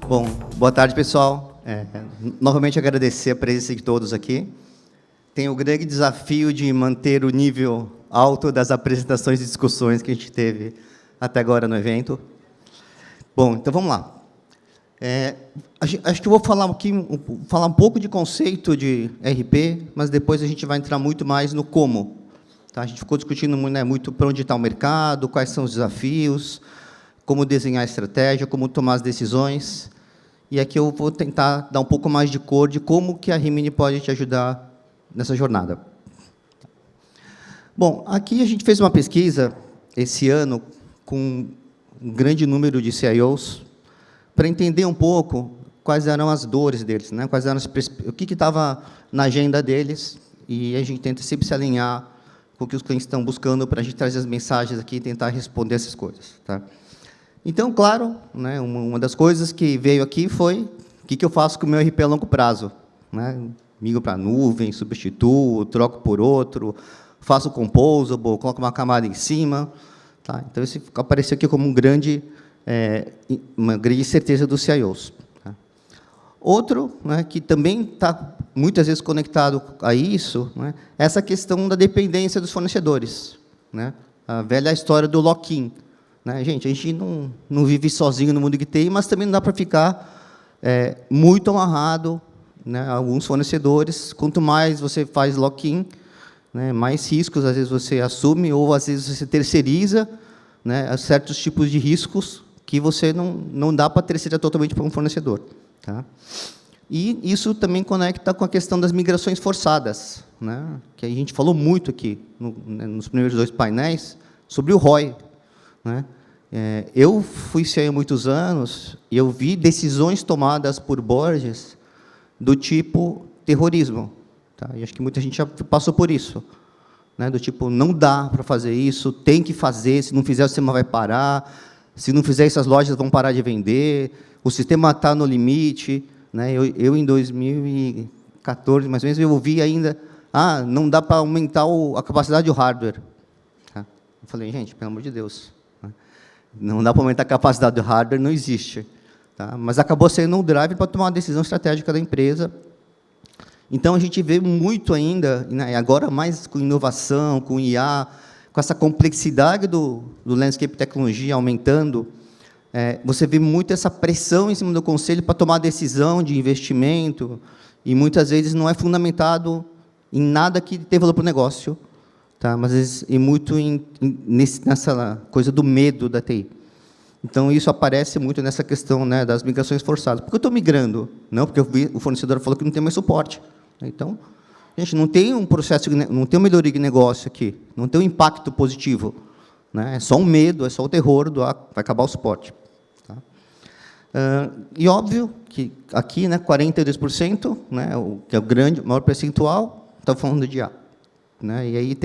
Bom, boa tarde, pessoal. Novamente agradecer a presença de todos aqui. Tenho o grande desafio de manter o nível alto das apresentações e discussões que a gente teve até agora no evento. Bom, então vamos lá. Acho que eu vou falar um pouco de conceito de RP, mas depois a gente vai entrar muito mais no como. Tá? A gente ficou discutindo muito para onde está o mercado, quais são os desafios, como desenhar a estratégia, como tomar as decisões. E aqui eu vou tentar dar um pouco mais de cor de como que a Rimini pode te ajudar nessa jornada. Bom, aqui a gente fez uma pesquisa esse ano com um grande número de CIOs para entender um pouco quais eram as dores deles, né? Quais eram o que estava na agenda deles, e a gente tenta sempre se alinhar com o que os clientes estão buscando para a gente trazer as mensagens aqui e tentar responder essas coisas. Tá? Então, claro, né, uma das coisas que veio aqui foi o que eu faço com o meu RP a longo prazo. Né? Migro para a nuvem, substituo, troco por outro, faço composable, coloco uma camada em cima. Tá? Então, isso apareceu aqui como uma grande certeza dos CIOs. Tá? Outro, né, que também está muitas vezes conectado a isso, né, é essa questão da dependência dos fornecedores. Né? A velha história do lock-in. Né? Gente, a gente não vive sozinho no mundo que tem, mas também não dá para ficar muito amarrado, né, a alguns fornecedores. Quanto mais você faz lock-in, né, mais riscos, às vezes, você assume, ou, às vezes, você terceiriza, né, certos tipos de riscos que você não dá para terceirizar totalmente para um fornecedor. Tá? E isso também conecta com a questão das migrações forçadas, né, que a gente falou muito aqui, nos primeiros 2 painéis, sobre o ROI. Né? Eu fui CEO há muitos anos e eu vi decisões tomadas por boards do tipo terrorismo. Tá? E acho que muita gente já passou por isso. Né? Do tipo, não dá para fazer isso, tem que fazer, se não fizer, o sistema vai parar, se não fizer, essas lojas vão parar de vender, o sistema está no limite. Né? Eu, em 2014, mais ou menos, eu ouvi ainda, não dá para aumentar a capacidade do hardware. Tá? Eu falei, gente, pelo amor de Deus. Não dá para aumentar a capacidade do hardware, não existe. Tá? Mas acabou sendo um drive para tomar uma decisão estratégica da empresa. Então, a gente vê muito ainda, agora mais com inovação, com IA, com essa complexidade do landscape tecnologia aumentando, você vê muito essa pressão em cima do conselho para tomar decisão de investimento, e muitas vezes não é fundamentado em nada que tenha valor para o negócio. Tá? Mas e muito nessa coisa do medo da TI. Então, isso aparece muito nessa questão, né, das migrações forçadas. Por que eu estou migrando? Não, porque o fornecedor falou que não tem mais suporte. Então, gente, não tem um processo, não tem uma melhoria de negócio aqui, não tem um impacto positivo. Né? É só um medo, é só o terror do vai acabar o suporte. Tá? E óbvio que aqui, né, 42%, né, que é o maior percentual, está falando de IA. Né? E aí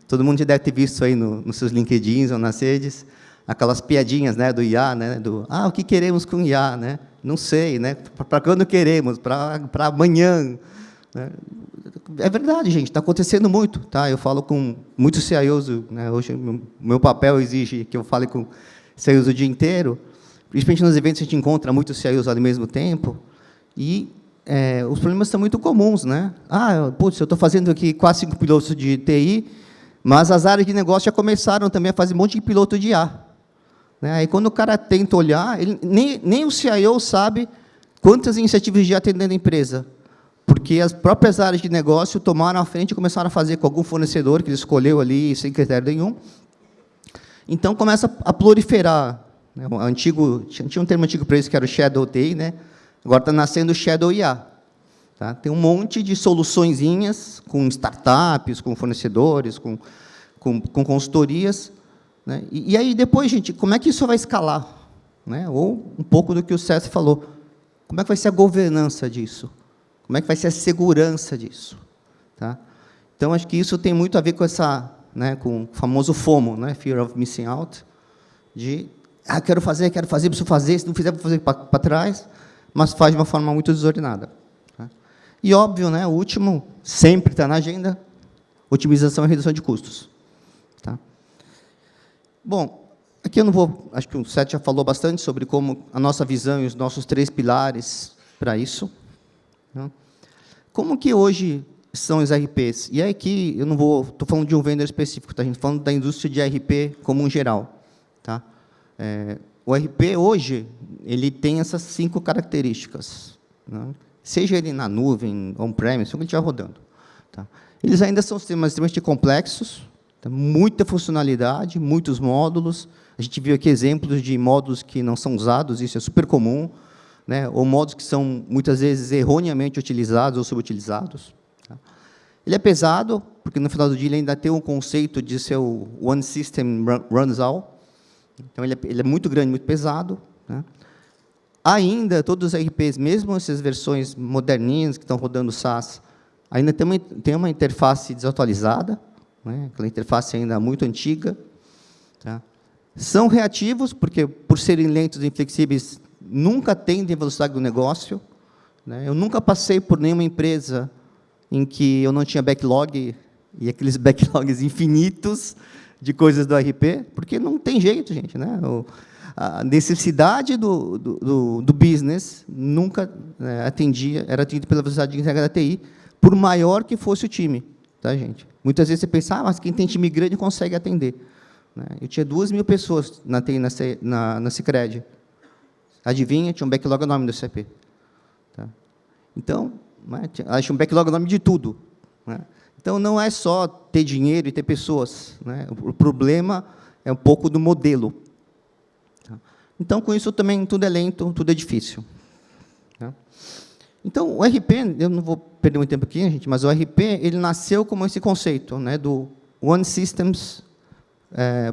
todo mundo já deve ter visto aí nos seus LinkedIns ou nas redes, aquelas piadinhas, né, do IA, né, o que queremos com IA? Né? Não sei, né? Para quando queremos? Para amanhã. Né? É verdade, gente, está acontecendo muito. Tá? Eu falo com muitos CIOs, né? Hoje o meu papel exige que eu fale com CIOs o dia inteiro, principalmente nos eventos a gente encontra muitos CIOs ao mesmo tempo, e os problemas são muito comuns, né? Putz, eu estou fazendo aqui quase 5 pilotos de TI, mas as áreas de negócio já começaram também a fazer um monte de piloto de IA. Né? Aí, quando o cara tenta olhar, nem o CIO sabe quantas iniciativas de IA tem dentro da empresa, porque as próprias áreas de negócio tomaram a frente e começaram a fazer com algum fornecedor que ele escolheu ali, sem critério nenhum. Então, começa a proliferar. Né? Tinha um termo antigo para isso, que era o Shadow TI, né? Agora está nascendo o Shadow IA. Tá? Tem um monte de soluçõezinhas com startups, com fornecedores, com consultorias. Né? E aí, depois, gente, como é que isso vai escalar? Né? Ou um pouco do que o César falou. Como é que vai ser a governança disso? Como é que vai ser a segurança disso? Tá? Então, acho que isso tem muito a ver com com o famoso FOMO, né? Fear of Missing Out, de quero fazer, preciso fazer, se não fizer, vou fazer para trás, mas faz de uma forma muito desordenada. Tá? E, óbvio, né, o último, sempre está na agenda, otimização e redução de custos. Tá? Bom, Aqui eu não vou, acho que o Seth já falou bastante sobre como a nossa visão e os nossos 3 pilares para isso. Né? Como que hoje são os RPs? E aqui eu não vou, estou falando de um vendedor específico, tá? A gente está falando da indústria de RP como um geral. Tá? O RP hoje, ele tem essas 5 características. Né? Seja ele na nuvem, on-premise, o que ele estiver rodando. Tá? Eles ainda são sistemas extremamente complexos, tá? Muita funcionalidade, muitos módulos. A gente viu aqui exemplos de módulos que não são usados, isso é super comum, né? Ou módulos que são, muitas vezes, erroneamente utilizados ou subutilizados. Tá? Ele é pesado, porque, no final do dia, ele ainda tem um conceito de ser o One System Runs All. Então, ele é muito grande, muito pesado. Né? Ainda, todos os RPs, mesmo essas versões moderninhas que estão rodando SaaS, ainda tem uma interface desatualizada, né? Aquela interface ainda muito antiga. Tá? São reativos, porque, por serem lentos e inflexíveis, nunca atendem a velocidade do negócio. Né? Eu nunca passei por nenhuma empresa em que eu não tinha backlog, e aqueles backlogs infinitos de coisas do RP, porque não tem jeito, gente. Né? A necessidade do business nunca era atendida pela velocidade de entrega da TI, por maior que fosse o time. Tá, gente? Muitas vezes você pensa, mas quem tem time grande consegue atender. Eu tinha 2.000 pessoas na TI, na Sicredi. Adivinha? Tinha um backlog enorme do SAP. Tá? Então, tinha um backlog enorme de tudo. Né? Então, não é só ter dinheiro e ter pessoas. Né? O problema é um pouco do modelo. Tá? Então, com isso, também, tudo é lento, tudo é difícil. Tá? Então, o RP, eu não vou perder muito tempo aqui, gente, mas o RP ele nasceu como esse conceito, né, do One Systems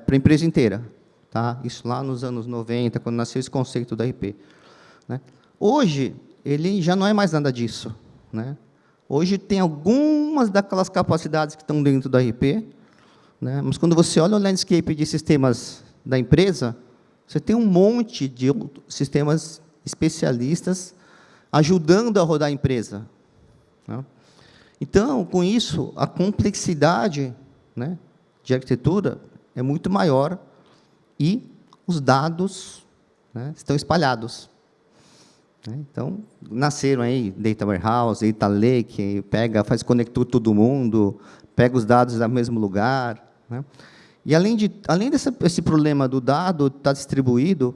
para a empresa inteira. Tá? Isso lá nos anos 90, quando nasceu esse conceito do RP. Né? Hoje, ele já não é mais nada disso. Né? Hoje, tem algumas daquelas capacidades que estão dentro do RP, né? Mas, quando você olha o landscape de sistemas da empresa, você tem um monte de sistemas especialistas ajudando a rodar a empresa. Né? Então, com isso, a complexidade, né, de arquitetura é muito maior e os dados, né, estão espalhados. Né? Então, nasceram aí Data Warehouse, Data Lake, faz conector todo mundo, pega os dados do mesmo lugar. Né? E, além desse problema do dado estar distribuído,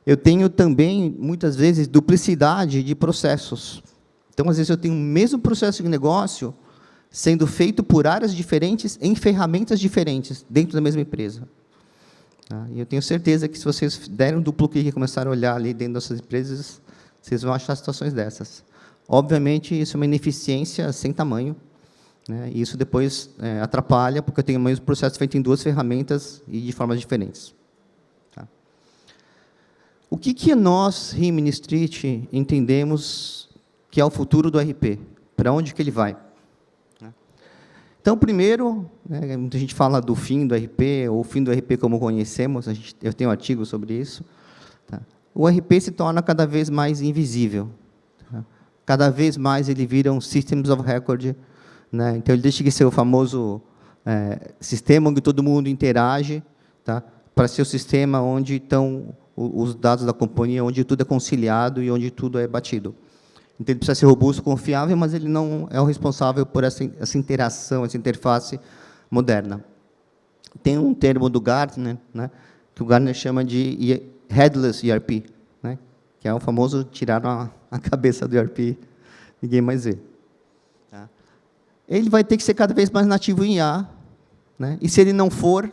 eu tenho também, muitas vezes, duplicidade de processos. Então, às vezes, eu tenho o mesmo processo de negócio sendo feito por áreas diferentes, em ferramentas diferentes, dentro da mesma empresa. Tá? E eu tenho certeza que, se vocês derem um duplo clique e começarem a olhar ali dentro dessas empresas, vocês vão achar situações dessas. Obviamente, isso é uma ineficiência sem tamanho, né? E isso depois atrapalha, porque eu tenho o mesmo processo feito em 2 ferramentas e de formas diferentes. Tá? O que nós, Rimini Street, entendemos que é o futuro do RP? Para onde que ele vai? Então, primeiro, né, muita gente fala do fim do RP, ou o fim do RP como conhecemos, eu tenho um artigo sobre isso. Tá? O RP se torna cada vez mais invisível. Tá? Cada vez mais ele vira um Systems of Record. Né? Então, ele deixa de ser o famoso sistema onde todo mundo interage, tá? Para ser o sistema onde estão os dados da companhia, onde tudo é conciliado e onde tudo é batido. Então, ele precisa ser robusto, confiável, mas ele não é o responsável por essa interação, essa interface moderna. Tem um termo do Gartner, né, que o Gartner chama de Headless ERP, né, que é o famoso tirar a cabeça do ERP, ninguém mais vê. Tá? Ele vai ter que ser cada vez mais nativo em IA, né, e, se ele não for,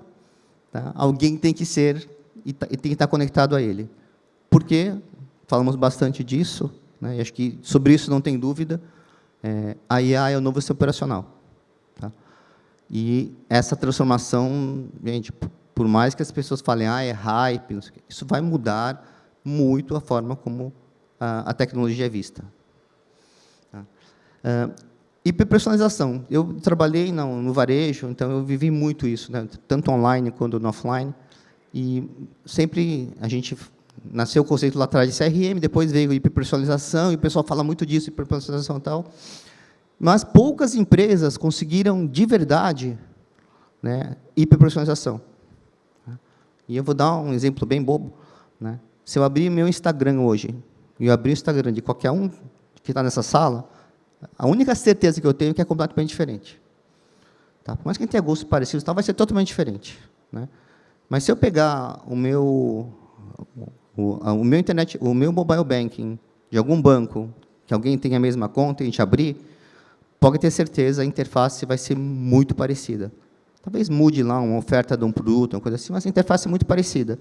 tá, alguém tem que ser e tem que estar conectado a ele. Por quê? Falamos bastante disso. Né, e acho que sobre isso não tem dúvida, a IA é o novo sistema operacional. Tá? E essa transformação, gente, por mais que as pessoas falem, é hype, isso vai mudar muito a forma como a tecnologia é vista. Tá? Hiperpersonalização. Eu trabalhei no varejo, então eu vivi muito isso, né, tanto online quanto no offline, e sempre a gente... Nasceu o conceito lá atrás de CRM, depois veio hiperpersonalização, e o pessoal fala muito disso, hiperpersonalização e tal. Mas poucas empresas conseguiram, de verdade, né, hiperpersonalização. E eu vou dar um exemplo bem bobo, né? Se eu abrir meu Instagram hoje, e eu abrir o Instagram de qualquer um que está nessa sala, a única certeza que eu tenho é que é completamente diferente. Tá? Por mais que a gente tenha gostos parecidos, vai ser totalmente diferente, né? Mas se eu pegar o meu mobile banking de algum banco, que alguém tenha a mesma conta e a gente abrir, pode ter certeza, a interface vai ser muito parecida. Talvez mude lá uma oferta de um produto, uma coisa assim, mas a interface é muito parecida.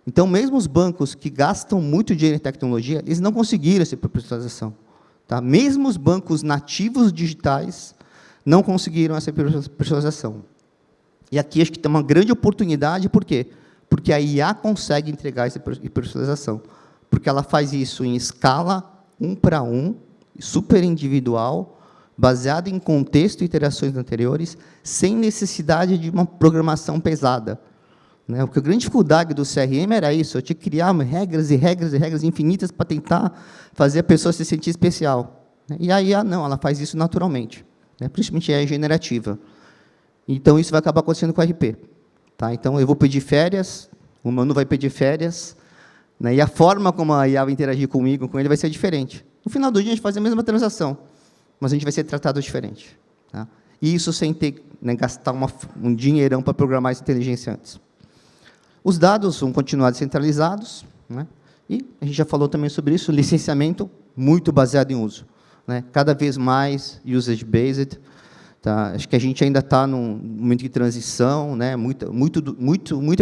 Então, mesmo os bancos que gastam muito dinheiro em tecnologia, eles não conseguiram essa personalização. Tá? Mesmo os bancos nativos digitais não conseguiram essa personalização. E aqui acho que tem uma grande oportunidade, por quê? Porque a IA consegue entregar essa personalização. Porque ela faz isso em escala 1 para 1, super individual, baseado em contexto e interações anteriores, sem necessidade de uma programação pesada. Né? Porque a grande dificuldade do CRM era isso, eu tinha que criar regras e regras e regras infinitas para tentar fazer a pessoa se sentir especial. E a IA não, ela faz isso naturalmente, né? Principalmente a IA generativa. Então, isso vai acabar acontecendo com o RP. Tá? Então, eu vou pedir férias, o Manu vai pedir férias, né? E a forma como a IA vai interagir comigo, com ele, vai ser diferente. No final do dia, a gente faz a mesma transação, mas a gente vai ser tratado diferente. Tá? E isso sem ter, né, gastar um dinheirão para programar essa inteligência antes. Os dados vão continuar descentralizados, né? E a gente já falou também sobre isso, licenciamento muito baseado em uso, né? Cada vez mais usage-based. Tá? Acho que a gente ainda está num momento de transição, né? Muita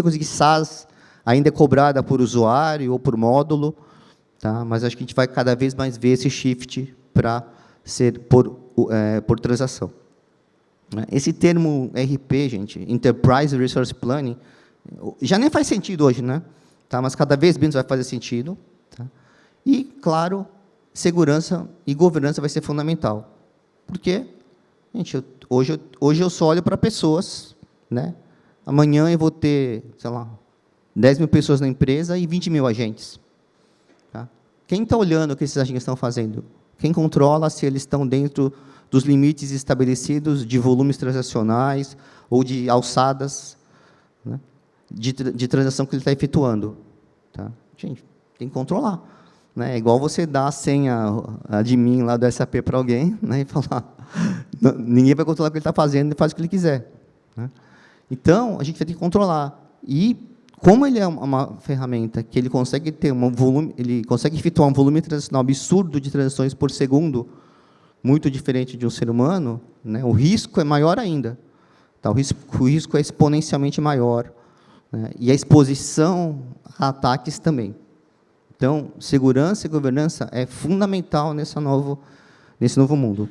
coisa que SaaS ainda é cobrada por usuário ou por módulo, tá? Mas acho que a gente vai cada vez mais ver esse shift para ser por transação. Esse termo RP, gente, Enterprise Resource Planning, já nem faz sentido hoje, né? Tá? Mas cada vez menos vai fazer sentido. Tá? E, claro, segurança e governança vai ser fundamental. Porque, gente, hoje eu só olho para pessoas, né? Amanhã eu vou ter, sei lá, 10 mil pessoas na empresa e 20 mil agentes. Tá? Quem está olhando o que esses agentes estão fazendo? Quem controla se eles estão dentro dos limites estabelecidos de volumes transacionais ou de alçadas, né, de transação que ele está efetuando? Tá? Gente, tem que controlar. Né? É igual você dar a senha admin lá do SAP para alguém, né, e falar, ninguém vai controlar o que ele está fazendo, ele faz o que ele quiser. Né? Então, a gente vai ter que controlar. E, como ele é uma ferramenta que ele consegue ter ele consegue efetuar um volume transacional absurdo de transações por segundo, muito diferente de um ser humano, né, o risco é maior ainda. Tá? O risco é exponencialmente maior. Né, e a exposição a ataques também. Então, segurança e governança é fundamental nesse novo mundo.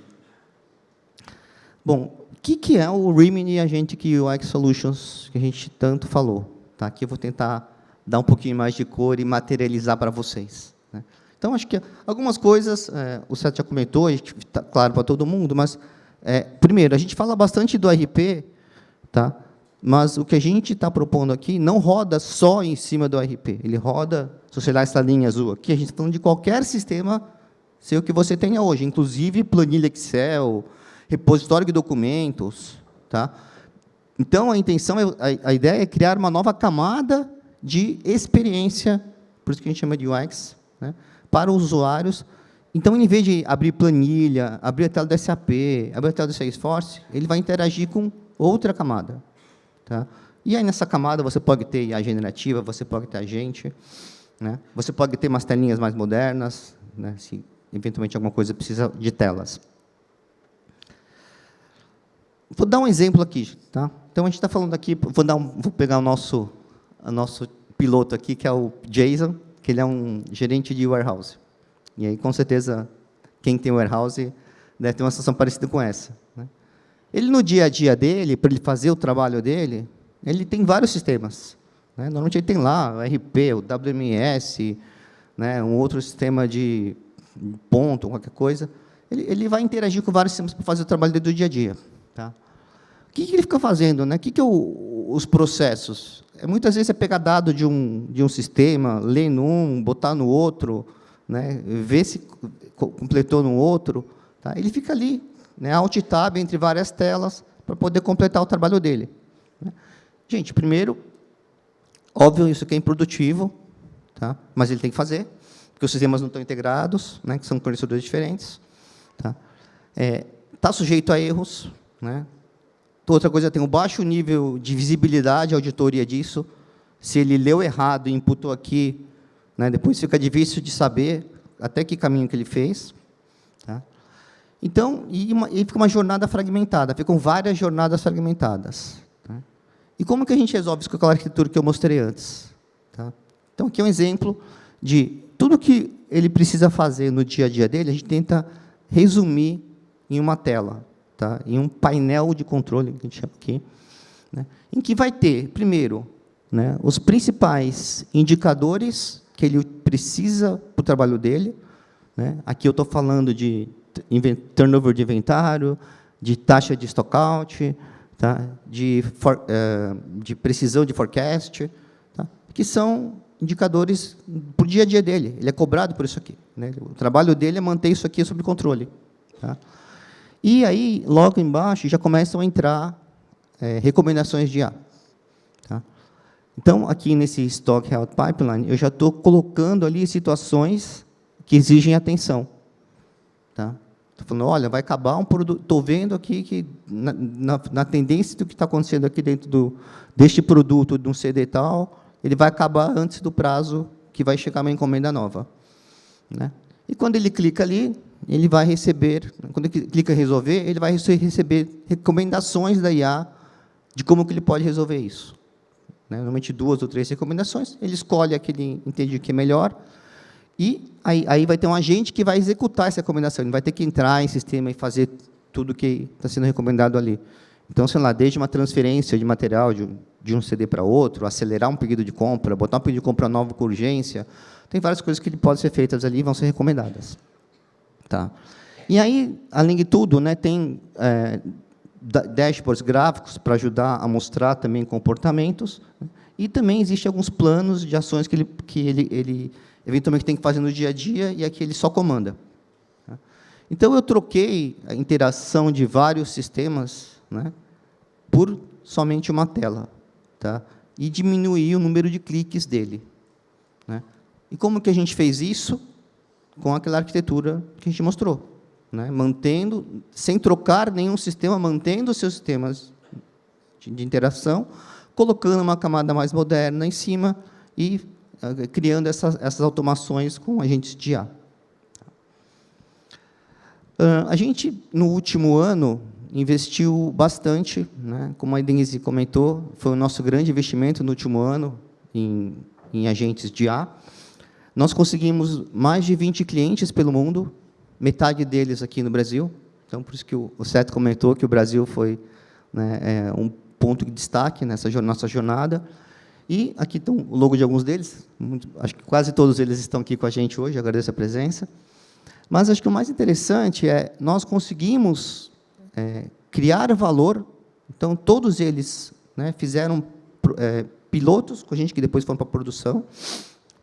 Bom, o que é o Rimini Agentic UX Solutions que a gente tanto falou? Tá? Aqui eu vou tentar dar um pouquinho mais de cor e materializar para vocês. Né? Então, acho que algumas coisas, o Seth já comentou, está claro para todo mundo, mas, primeiro, a gente fala bastante do RP, tá? Mas o que a gente está propondo aqui não roda só em cima do RP, ele roda, se você olhar essa linha azul aqui, a gente está falando de qualquer sistema, sei o que você tenha hoje, inclusive planilha Excel, repositório de documentos. Tá? Então, a intenção, a ideia é criar uma nova camada de experiência, por isso que a gente chama de UX, né, para os usuários. Então, em vez de abrir planilha, abrir a tela do SAP, abrir a tela do Salesforce, ele vai interagir com outra camada. Tá? E aí, nessa camada, você pode ter IA generativa, você pode ter agente, né? Você pode ter umas telinhas mais modernas, né? Se eventualmente alguma coisa precisa de telas. Vou dar um exemplo aqui. Tá? Então, a gente está falando aqui, vou pegar o nosso piloto aqui, que é o Jason, que ele é um gerente de warehouse. E aí, com certeza, quem tem warehouse deve ter uma situação parecida com essa. Né? Ele, no dia a dia dele, para ele fazer o trabalho dele, ele tem vários sistemas. Né? Normalmente, ele tem lá o RP, o WMS, né, um outro sistema de ponto, qualquer coisa. Ele vai interagir com vários sistemas para fazer o trabalho dele do dia a dia. Tá? O que ele fica fazendo? Né? O que os processos? Muitas vezes é pegar dado de um sistema, ler num, botar no outro, né, ver se completou no outro. Tá? Ele fica ali, né, Alt Tab entre várias telas, para poder completar o trabalho dele. Né? Gente, primeiro, Óbvio, isso aqui é improdutivo, tá? Mas ele tem que fazer, porque os sistemas não estão integrados, né, que são fornecedores diferentes. Está sujeito a erros. Né? Outra coisa, tem um baixo nível de visibilidade, auditoria disso. Se ele leu errado e imputou aqui, né, depois fica difícil de saber até que caminho que ele fez. Tá? Então, e fica uma jornada fragmentada, ficam várias jornadas fragmentadas. Tá? E como que a gente resolve isso com aquela arquitetura que eu mostrei antes? Tá? Então, aqui é um exemplo de tudo que ele precisa fazer no dia a dia dele, a gente tenta resumir em uma tela, tá? Em um painel de controle, que a gente chama aqui, né? Em que vai ter, primeiro, né, os principais indicadores que ele precisa para o trabalho dele. Né? Aqui eu estou falando de turnover de inventário, de taxa de stockout, tá? de precisão de forecast, tá? Que são indicadores para o dia a dia dele. Ele é cobrado por isso aqui. Né? O trabalho dele é manter isso aqui sob controle. Tá? E aí, logo embaixo, já começam a entrar recomendações de IA. Tá? Então, aqui nesse Stock Health Pipeline, eu já estou colocando ali situações que exigem atenção. Tá? Estou falando, olha, vai acabar um produto. Estou vendo aqui que, na tendência do que está acontecendo aqui dentro deste produto, de um CD tal, ele vai acabar antes do prazo que vai chegar uma encomenda nova. Né? E, quando ele clica ali, ele vai receber, quando ele clica em resolver, ele vai receber recomendações da IA de como que ele pode resolver isso. Né? Normalmente 2 ou 3 recomendações, ele escolhe a que ele entende que é melhor, e aí vai ter um agente que vai executar essa recomendação, ele vai ter que entrar em sistema e fazer tudo que está sendo recomendado ali. Então, sei lá, desde uma transferência de material de um CD para outro, acelerar um pedido de compra, botar um pedido de compra novo com urgência, tem várias coisas que podem ser feitas ali e vão ser recomendadas. Tá? E aí, além de tudo, né, tem dashboards gráficos para ajudar a mostrar também comportamentos, né, e também existem alguns planos de ações que ele eventualmente tem que fazer no dia a dia, e aqui ele só comanda. Tá? Então, eu troquei a interação de vários sistemas, né, por somente uma tela, tá? E diminuí o número de cliques dele. Né? E como que a gente fez isso? Com aquela arquitetura que a gente mostrou. Né? Mantendo, sem trocar nenhum sistema, mantendo os seus sistemas de interação, colocando uma camada mais moderna em cima e criando essas automações com agentes de IA. A gente, no último ano, investiu bastante, né? Como a Denise comentou, foi o nosso grande investimento no último ano em agentes de IA. Nós conseguimos mais de 20 clientes pelo mundo, metade deles aqui no Brasil. Então, por isso que o Seth comentou que o Brasil foi, né, um ponto de destaque nessa nossa jornada. E aqui estão o logo de alguns deles. Acho que quase todos eles estão aqui com a gente hoje, agradeço a presença. Mas acho que o mais interessante é nós conseguimos criar valor. Então, todos eles, né, fizeram pilotos com a gente, que depois foram para a produção,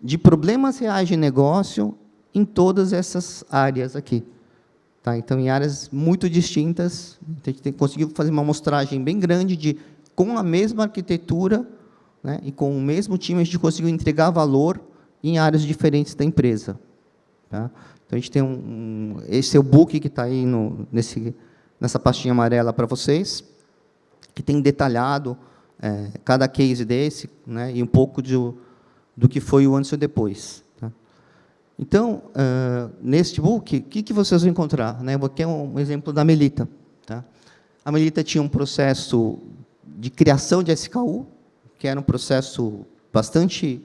de problemas reais de negócio em todas essas áreas aqui. Tá? Então, em áreas muito distintas, a gente conseguiu fazer uma amostragem bem grande com a mesma arquitetura, né, e com o mesmo time, a gente conseguiu entregar valor em áreas diferentes da empresa. Tá? Então, a gente tem esse é o book que está aí nessa pastinha amarela para vocês, que tem detalhado cada case desse, né, e um pouco do que foi o antes e o depois. Tá? Então, neste book, o que vocês vão encontrar? Né? Aqui é um exemplo da Melita. Tá? A Melita tinha um processo de criação de SKU, que era um processo bastante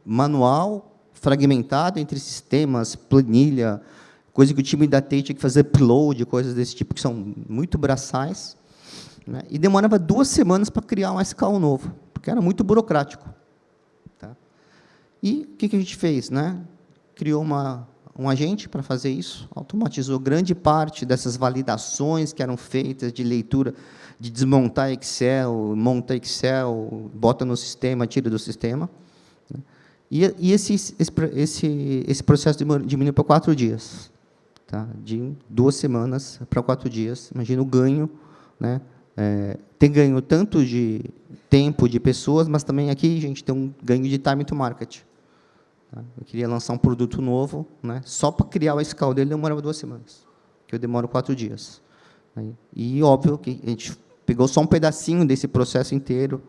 manual, fragmentado entre sistemas, planilha, coisa que o time da TI tinha que fazer upload, coisas desse tipo, que são muito braçais, né? E demorava 2 semanas para criar um SKU novo, porque era muito burocrático. Tá? E o que a gente fez? Né? Criou um agente para fazer isso, automatizou grande parte dessas validações que eram feitas de leitura, de desmontar Excel, monta Excel, bota no sistema, tira do sistema. Né? E esse processo diminuiu para 4 dias. Tá? De 2 semanas para 4 dias. Imagina o ganho, né, tem ganho tanto de tempo de pessoas, mas também aqui a gente tem um ganho de time to market. Tá? Eu queria lançar um produto novo, né? Só para criar o SKU dele demorava 2 semanas, que eu demoro 4 dias. E, óbvio, que a gente pegou só um pedacinho desse processo inteiro,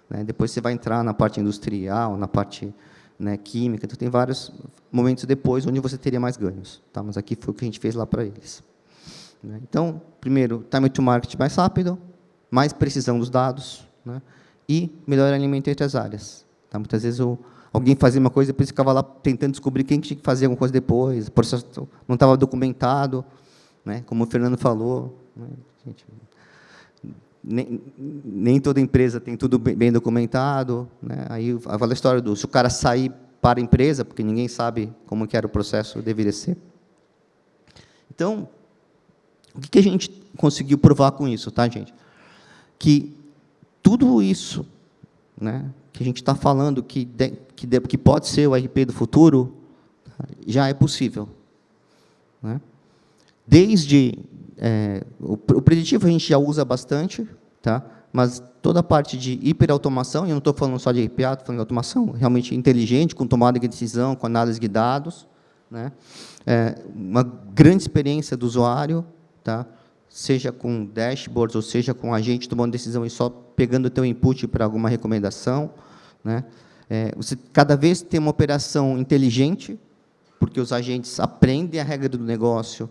né? Depois você vai entrar na parte industrial, na parte, né, química, então tem vários momentos depois onde você teria mais ganhos. Tá? Mas aqui foi o que a gente fez lá para eles. Né? Então, primeiro, time to market mais rápido, mais precisão dos dados, né? E melhor alinhamento entre as áreas. Tá? Muitas vezes alguém fazia uma coisa, depois ficava lá tentando descobrir quem tinha que fazer alguma coisa depois, o processo não estava documentado, né? Como o Fernando falou, né? Gente, nem toda empresa tem tudo bem documentado, né? Aí a história do se o cara sair para a empresa, porque ninguém sabe como que era o processo, deveria ser. Então, o que a gente conseguiu provar com isso, tá, gente? Que tudo isso, né, que a gente está falando que pode ser o RP do futuro, já é possível. Né? Desde o preditivo a gente já usa bastante, tá? Mas toda a parte de hiperautomação, e eu não estou falando só de RPA, estou falando de automação realmente inteligente, com tomada de decisão, com análise de dados, né? Uma grande experiência do usuário, tá? Seja com dashboards, ou seja com agente tomando decisão e só pegando o teu input para alguma recomendação. Né? Você cada vez tem uma operação inteligente, porque os agentes aprendem a regra do negócio,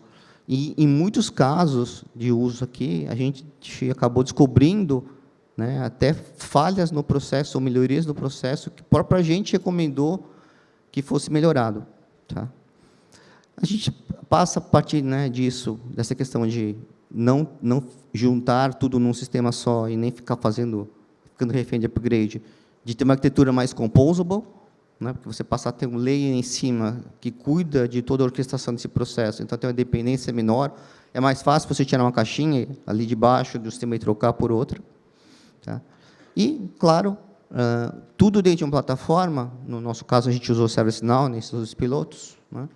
e, em muitos casos de uso aqui, a gente acabou descobrindo, né, até falhas no processo, ou melhorias no processo, que o próprio agente recomendou que fosse melhorado. Tá? A gente passa a partir, né, disso, dessa questão de não juntar tudo num sistema só e nem ficando refém de upgrade, de ter uma arquitetura mais composable, né, porque você passar a ter um layer em cima que cuida de toda a orquestração desse processo, então tem uma dependência menor, é mais fácil você tirar uma caixinha ali de baixo do sistema e trocar por outra. Tá? E, claro, tudo dentro de uma plataforma, no nosso caso a gente usou o ServiceNow nesses pilotos, né?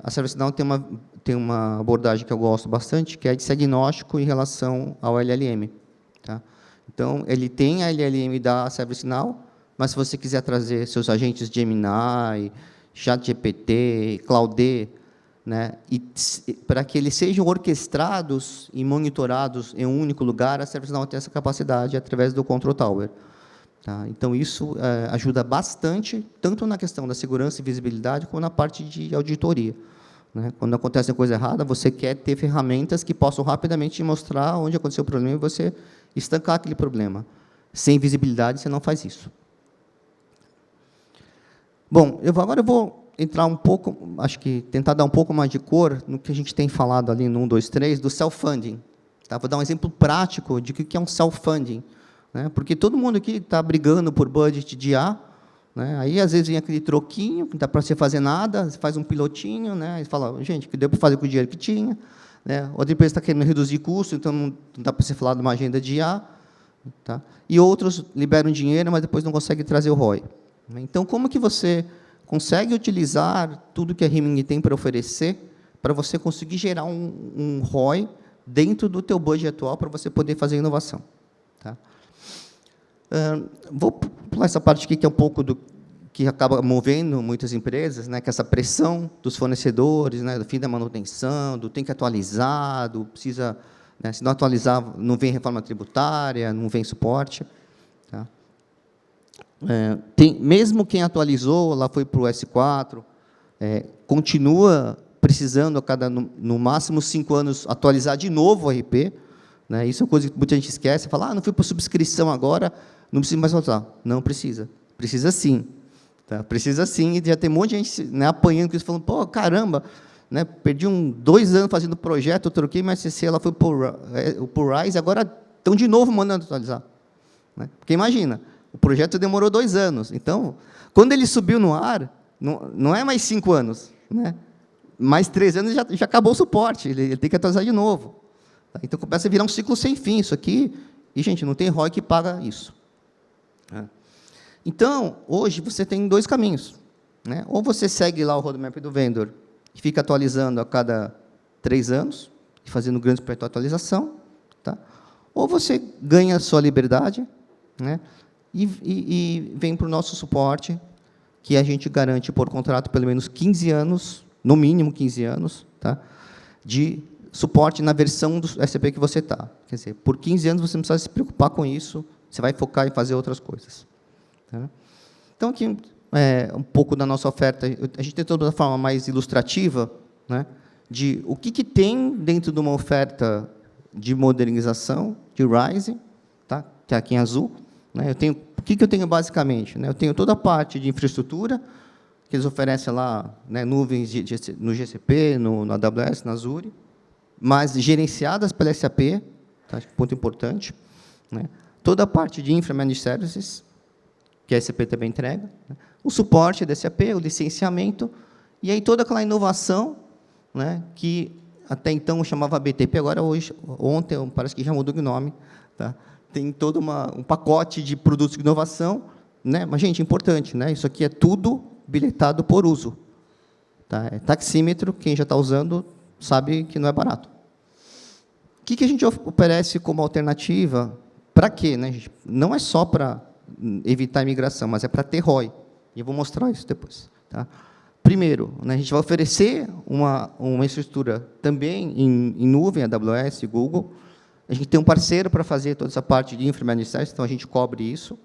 A ServiceNow tem uma abordagem que eu gosto bastante, que é de ser agnóstico em relação ao LLM. Tá? Então, ele tem a LLM da ServiceNow, mas se você quiser trazer seus agentes Gemini, ChatGPT, Claude, né, para que eles sejam orquestrados e monitorados em um único lugar, a ServiceNow tem essa capacidade através do Control Tower. Tá? Então, isso ajuda bastante, tanto na questão da segurança e visibilidade, como na parte de auditoria. Né? Quando acontece uma coisa errada, você quer ter ferramentas que possam rapidamente te mostrar onde aconteceu o problema e você estancar aquele problema. Sem visibilidade, você não faz isso. Bom, agora eu vou entrar um pouco, acho que tentar dar um pouco mais de cor no que a gente tem falado ali no 1, 2, 3, do self-funding. Tá? Vou dar um exemplo prático de o que é um self-funding. Né? Porque todo mundo aqui está brigando por budget de A, né? Aí, às vezes, vem aquele troquinho, não dá para você fazer nada, você faz um pilotinho, né? E fala, gente, que deu para fazer com o dinheiro que tinha. Né? Outra empresa está querendo reduzir custo, então não dá para você falar de uma agenda de A. Tá? E outros liberam dinheiro, mas depois não conseguem trazer o ROI. Então, como que você consegue utilizar tudo que a Rimini tem para oferecer para você conseguir gerar um ROI dentro do teu budget atual para você poder fazer inovação? Tá? Vou pular essa parte aqui, que é um pouco do que acaba movendo muitas empresas, né, que é essa pressão dos fornecedores, né, do fim da manutenção, do tem que atualizar, do precisa, né, se não atualizar, não vem reforma tributária, não vem suporte. Tá? Mesmo quem atualizou, lá foi para o S4, continua precisando, no máximo 5 anos, atualizar de novo o RP. Né, isso é uma coisa que muita gente esquece, fala, não fui para subscrição agora, não precisa mais atualizar. Não precisa. Precisa sim. Tá? Precisa sim, e já tem um monte de gente, né, apanhando com isso, falando, pô, caramba, né, perdi 2 anos fazendo projeto, eu troquei minha SCC, ela foi para o RISE, agora estão de novo mandando atualizar. Né? Porque imagina, o projeto demorou 2 anos, então, quando ele subiu no ar, não é mais 5 anos, né? Mais 3 anos já acabou o suporte, ele tem que atualizar de novo. Tá? Então, começa a virar um ciclo sem fim isso aqui, e, gente, não tem ROI que paga isso. Então, hoje, você tem 2 caminhos. Né? Ou você segue lá o roadmap do vendor, que fica atualizando a cada 3 anos, e fazendo grandes projetos de atualização. Tá? Ou você ganha a sua liberdade, né, e vem para o nosso suporte, que a gente garante por contrato pelo menos 15 anos, no mínimo 15 anos, tá, de suporte na versão do SAP que você está. Quer dizer, por 15 anos você não precisa se preocupar com isso, você vai focar em fazer outras coisas. Tá? Então, aqui um pouco da nossa oferta, a gente tentou de uma forma mais ilustrativa, né, de o que tem dentro de uma oferta de modernização, de Rise, tá, que é aqui em azul. Né, o que eu tenho basicamente? Né, eu tenho toda a parte de infraestrutura, que eles oferecem lá, né, nuvens no GCP, no AWS, na Azure, mas gerenciadas pela SAP, tá, ponto importante. Né, toda a parte de Infra Managed Services, que a SAP também entrega, né, o suporte da SAP, o licenciamento, e aí toda aquela inovação, né, que até então chamava BTP, agora ontem parece que já mudou de nome, tá? Tem todo um pacote de produtos de inovação, né? Mas, gente, importante, né? Isso aqui é tudo bilhetado por uso. Tá? É taxímetro, quem já está usando sabe que não é barato. O que a gente oferece como alternativa? Para quê? Né, gente? Não é só para evitar a imigração, mas é para ter ROI. E eu vou mostrar isso depois. Tá? Primeiro, né, a gente vai oferecer uma estrutura também em nuvem, AWS, Google. A gente tem um parceiro para fazer toda essa parte de Infra Managed Services, então a gente cobre isso.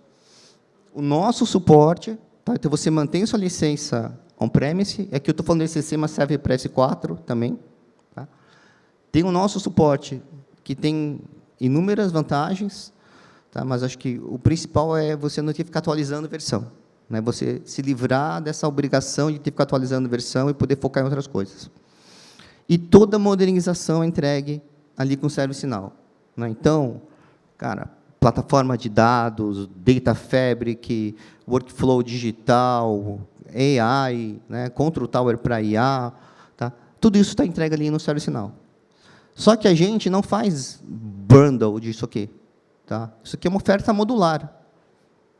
O nosso suporte, tá? Então você mantém sua licença on-premise, aqui eu estou falando do ECC, mas serve para S4 também. Tá? Tem o nosso suporte, que tem inúmeras vantagens, tá? Mas acho que o principal é você não ter que ficar atualizando a versão. Né? Você se livrar dessa obrigação de ter que ficar atualizando a versão e poder focar em outras coisas. E toda a modernização é entregue ali com o ServiceNow. Né? Então, cara, plataforma de dados, Data Fabric, Workflow digital, AI, né? Control Tower para IA, tá? Tudo isso está entregue ali no ServiceNow. Só que a gente não faz bundle disso aqui. Tá? Isso aqui é uma oferta modular.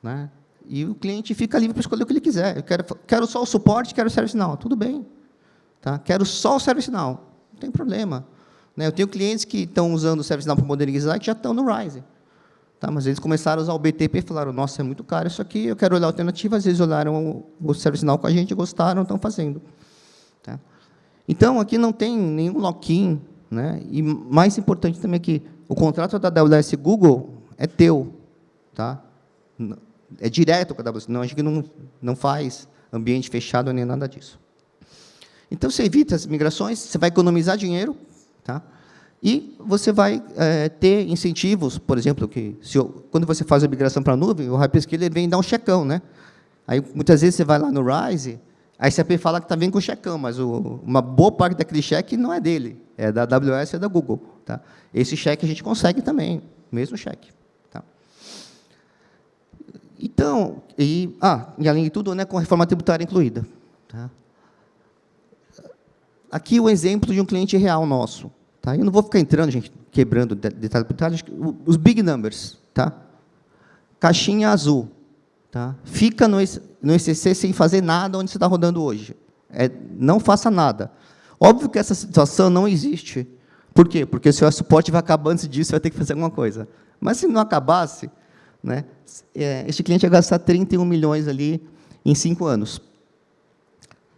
Né? E o cliente fica livre para escolher o que ele quiser. Eu quero só o suporte, quero o ServiceNow. Tudo bem. Tá? Quero só o ServiceNow. Não tem problema. Né? Eu tenho clientes que estão usando o ServiceNow para modernizar e que já estão no Rise. Tá? Mas eles começaram a usar o BTP e falaram, nossa, é muito caro isso aqui, eu quero olhar alternativas. Eles olharam o ServiceNow com a gente, gostaram, estão fazendo. Tá? Então, aqui não tem nenhum lock-in. Né? E mais importante também é que o contrato da AWS Google é teu. Tá? É direto com a AWS. Não, a gente não faz ambiente fechado nem nada disso. Então, você evita as migrações, você vai economizar dinheiro, tá? E você vai ter incentivos, por exemplo, que quando você faz a migração para a nuvem, o hyperscaler vem dar um checão. Né? Aí, muitas vezes, você vai lá no Rise, a SAP fala que está vindo com checão, mas uma boa parte daquele cheque não é dele, é da AWS e da Google. Tá? Esse cheque a gente consegue também, mesmo cheque. Tá? Então, e além de tudo, né, com a reforma tributária incluída. Tá? Aqui o exemplo de um cliente real nosso. Tá? Eu não vou ficar entrando, gente, quebrando detalhe por detalhe, os big numbers. Tá? Caixinha azul. Tá? Fica no ECC sem fazer nada onde você está rodando hoje. Não faça nada. Óbvio que essa situação não existe. Por quê? Porque o seu suporte vai acabar antes disso, você vai ter que fazer alguma coisa. Mas, se não acabasse, né, este cliente ia gastar 31 milhões ali em 5 anos.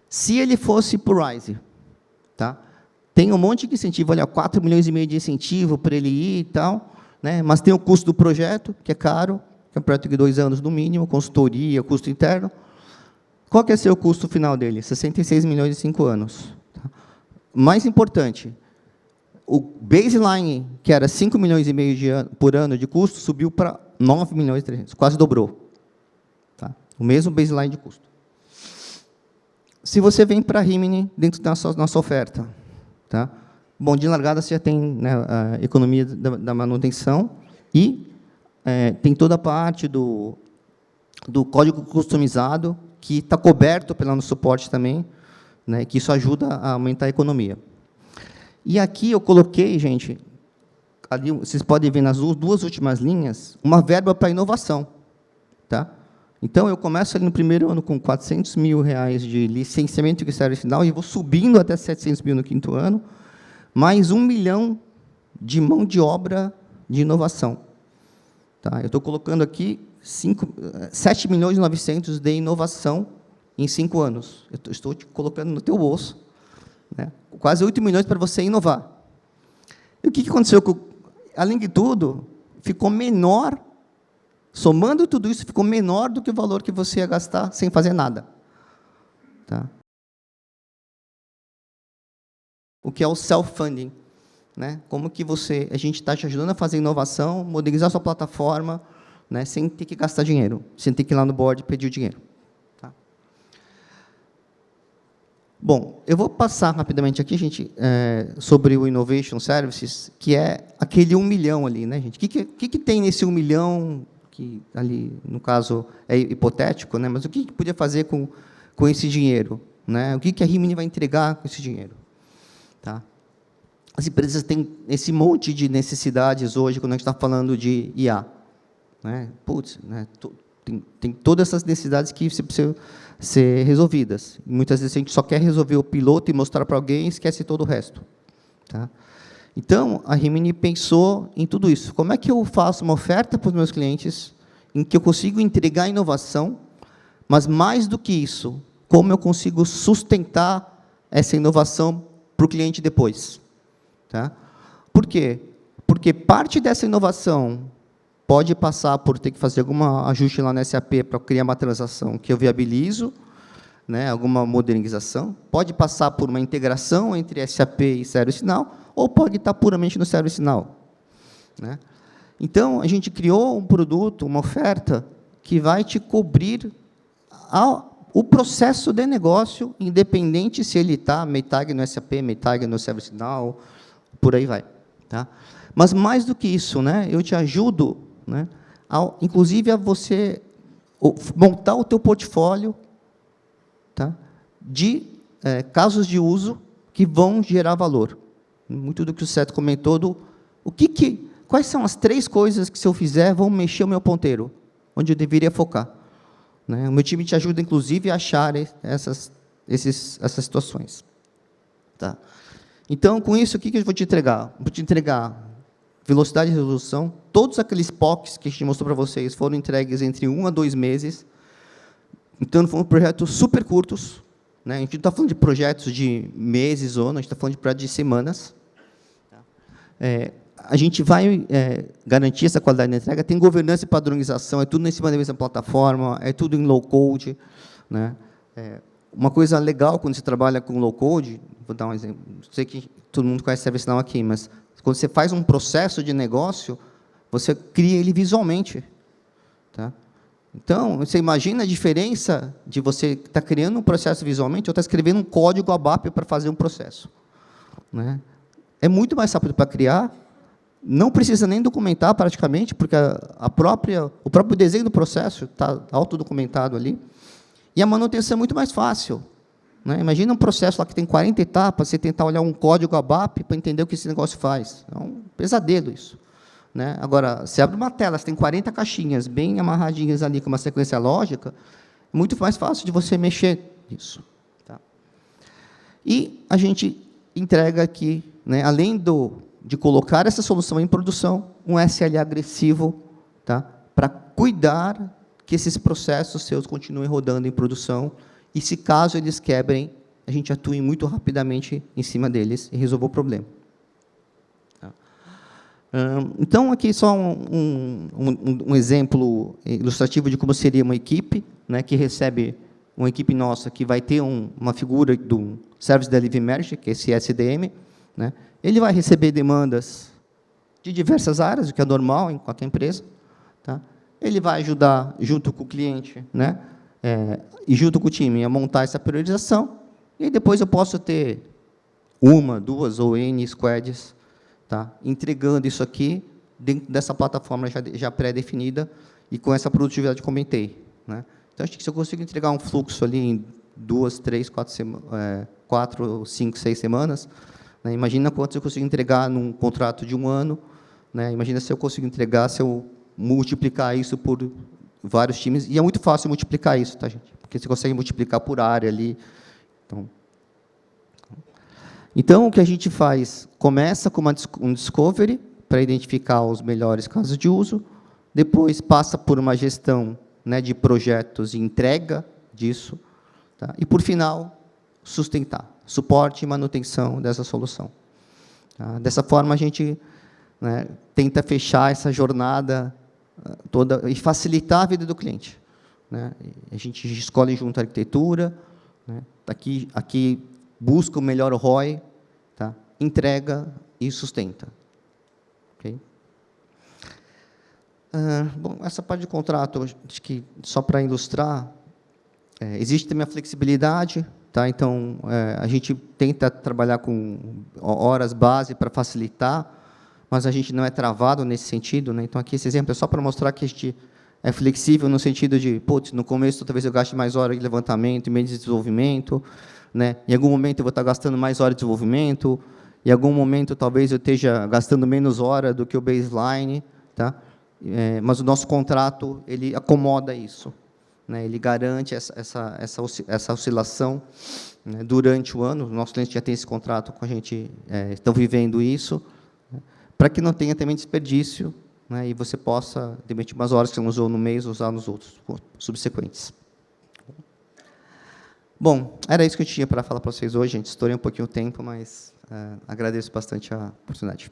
Se ele fosse para o Rise, tá? Tem um monte de incentivo, olha, 4 milhões e meio de incentivo para ele ir e tal, né? Mas tem o custo do projeto, que é caro, que é um projeto de 2 anos no mínimo, consultoria, custo interno. Qual que é o seu custo final dele? 66 milhões em 5 anos. Tá? Mais importante, o baseline, que era 5 milhões e meio por ano de custo, subiu para 9 milhões e 300, quase dobrou. Tá? O mesmo baseline de custo. Se você vem para a Rimini, dentro da nossa oferta, tá? Bom, de largada você já tem, né, a economia da manutenção e tem toda a parte do código customizado, que está coberto pelo nosso suporte também, né, que isso ajuda a aumentar a economia. E aqui eu coloquei, gente, ali vocês podem ver nas 2 últimas linhas, uma verba para inovação. Tá? Então, eu começo ali no primeiro ano com R$400 mil de licenciamento de ServiceNow e vou subindo até 700 mil no 5º ano, mais 1 milhão de mão de obra de inovação. Tá? Eu estou colocando aqui 7.900.000 de inovação em 5 anos. Eu estou te colocando no teu bolso, né? Quase 8 milhões para você inovar. E o que aconteceu? Além de tudo, ficou menor, somando tudo isso, ficou menor do que o valor que você ia gastar sem fazer nada. Tá? O que é o self-funding, né? Como que a gente está te ajudando a fazer inovação, modernizar sua plataforma, né, sem ter que gastar dinheiro, sem ter que ir lá no board e pedir o dinheiro. Tá? Bom, eu vou passar rapidamente aqui, gente, sobre o Innovation Services, que é aquele 1 milhão ali, né, gente? O que tem nesse 1 milhão, que ali, no caso, é hipotético, né, mas o que podia fazer com esse dinheiro? Né? O que a Rimini vai entregar com esse dinheiro? Tá? As empresas têm esse monte de necessidades hoje, quando a gente está falando de IA. Né? Putz, né? Tem todas essas necessidades que precisam ser resolvidas. Muitas vezes a gente só quer resolver o piloto e mostrar para alguém e esquece todo o resto. Tá? Então, a Rimini pensou em tudo isso. Como é que eu faço uma oferta para os meus clientes em que eu consigo entregar inovação, mas, mais do que isso, como eu consigo sustentar essa inovação para o cliente depois? Tá? Por quê? Porque parte dessa inovação pode passar por ter que fazer algum ajuste lá no SAP para criar uma transação que eu viabilizo, né, alguma modernização, pode passar por uma integração entre SAP e ServiceNow, ou pode estar puramente no ServiceNow. Né? Então, a gente criou um produto, uma oferta, que vai te cobrir o processo de negócio, independente se ele está metade no SAP, metade no ServiceNow, por aí vai. Tá? Mas, mais do que isso, né, eu te ajudo, né, inclusive, a você montar o teu portfólio, tá, de casos de uso que vão gerar valor. Muito do que o Seth comentou, quais são as 3 coisas que, se eu fizer, vão mexer o meu ponteiro, onde eu deveria focar. Né? O meu time te ajuda, inclusive, a achar essas situações. Tá? Então, com isso, o que eu vou te entregar? Vou te entregar velocidade de resolução. Todos aqueles POCs que a gente mostrou para vocês foram entregues entre 1 a 2 meses. Então, foram projetos super curtos. Né? A gente não está falando de projetos de meses, ou não, a gente está falando de projetos de semanas. A gente vai garantir essa qualidade de entrega. Tem governança e padronização, é tudo em cima da mesma plataforma, é tudo em low-code. Né? Uma coisa legal quando você trabalha com low-code, vou dar um exemplo, sei que todo mundo conhece ServiceNow aqui, mas quando você faz um processo de negócio, você cria ele visualmente. Tá? Então, você imagina a diferença de você estar criando um processo visualmente ou estar escrevendo um código ABAP para fazer um processo. Né? É muito mais rápido para criar, não precisa nem documentar praticamente, porque o próprio desenho do processo está autodocumentado ali, e a manutenção é muito mais fácil. Né? Imagina um processo lá que tem 40 etapas, você tentar olhar um código ABAP para entender o que esse negócio faz. É um pesadelo isso. Né? Agora, você abre uma tela, você tem 40 caixinhas bem amarradinhas ali, com uma sequência lógica, é muito mais fácil de você mexer nisso. Tá? E a gente entrega aqui, né, além de colocar essa solução em produção, um SLA agressivo, tá, para cuidar que esses processos seus continuem rodando em produção, e, se caso eles quebrem, a gente atue muito rapidamente em cima deles e resolva o problema. Tá? Então, aqui só um exemplo ilustrativo de como seria uma equipe, né, que recebe uma equipe nossa, que vai ter uma figura do Service Delivery Manager, que é esse SDM, né? Ele vai receber demandas de diversas áreas, o que é normal em qualquer empresa. Tá? Ele vai ajudar, junto com o cliente, né, e junto com o time, a montar essa priorização, e depois eu posso ter 1, 2 ou N squads, tá, entregando isso aqui dentro dessa plataforma já pré-definida e com essa produtividade que comentei. Né? Então, acho que se eu consigo entregar um fluxo ali em 2, 3, 4, 5, 6 semanas, né, imagina quanto eu consigo entregar num contrato de 1 ano, né, imagina se eu consigo entregar, se eu multiplicar isso por vários times, e é muito fácil multiplicar isso, tá, gente? Porque você consegue multiplicar por área ali. Então, o que a gente faz? Começa com um discovery, para identificar os melhores casos de uso, depois passa por uma gestão, né, de projetos e entrega disso, tá? E, por final, sustentar, suporte e manutenção dessa solução. Tá? Dessa forma, a gente, né, tenta fechar essa jornada toda e facilitar a vida do cliente. Né? A gente escolhe junto a arquitetura, né? Aqui busca o melhor ROI, tá? Entrega e sustenta. Okay? Bom, essa parte de contrato, acho que só para ilustrar, existe também a flexibilidade, tá? Então, a gente tenta trabalhar com horas base para facilitar, mas a gente não é travado nesse sentido, né? Então, aqui esse exemplo é só para mostrar que a gente é flexível no sentido de, putz, no começo talvez eu gaste mais horas de levantamento e menos de desenvolvimento, né? Em algum momento eu vou estar gastando mais horas de desenvolvimento, em algum momento talvez eu esteja gastando menos horas do que o baseline, tá? Mas o nosso contrato ele acomoda isso, né? Ele garante essa oscilação, né, durante o ano. Os nossos clientes já têm esse contrato com a gente, estão vivendo isso, né, para que não tenha também desperdício, né, e você possa, demitir umas horas que você não usou no mês, usar nos outros subsequentes. Bom, era isso que eu tinha para falar para vocês hoje, gente. Estourei um pouquinho o tempo, mas agradeço bastante a oportunidade.